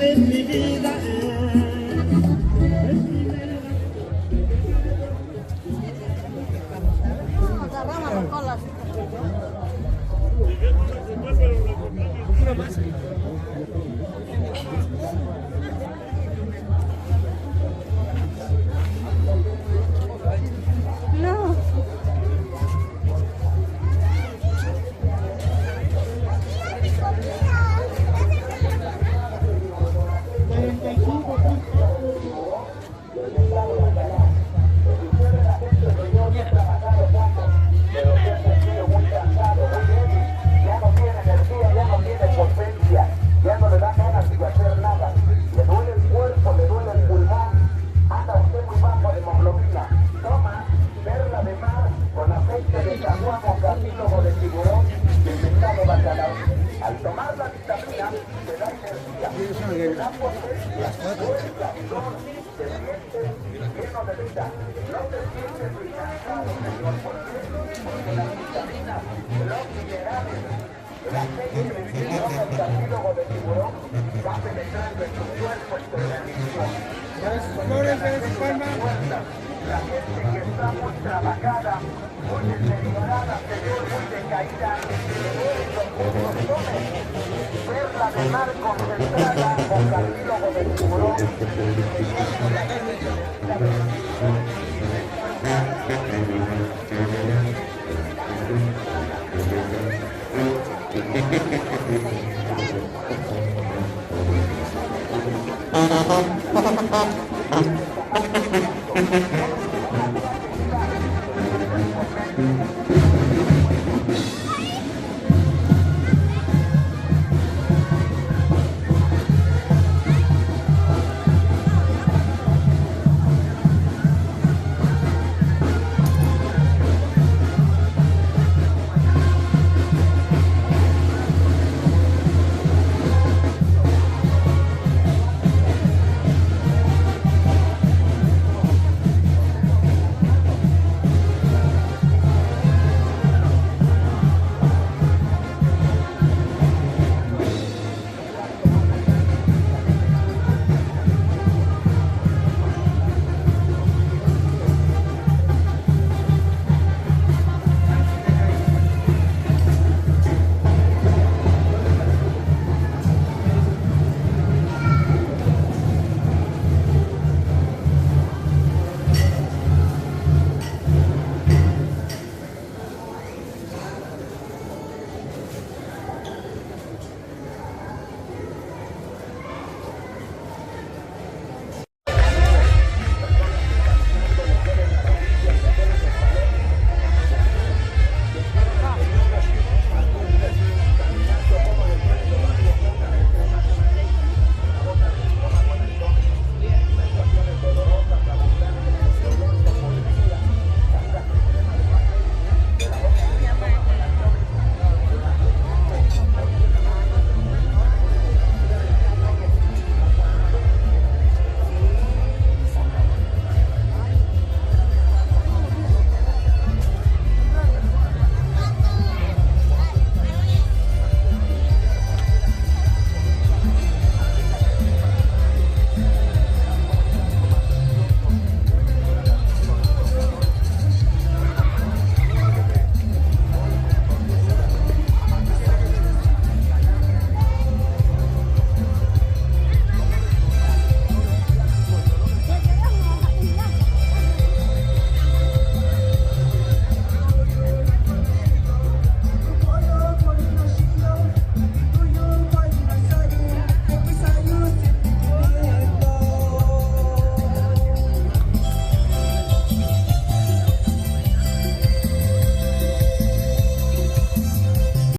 En mi vida agarramos las colas. No. Al tomar la vitamina, te da energía, te da potencia, fuerza, te sientes lleno de vida, no te sientes cansado, ¿por qué? Porque las vitaminas, los minerales, el aceite de tiburón, el cartílago de tiburón, va penetrando en tu cuerpo, en tu organismo. La gente que está muy trabajada, muy deteriorada, se ve muy decaída, perla de mar concentrada con cartílago de tiburón,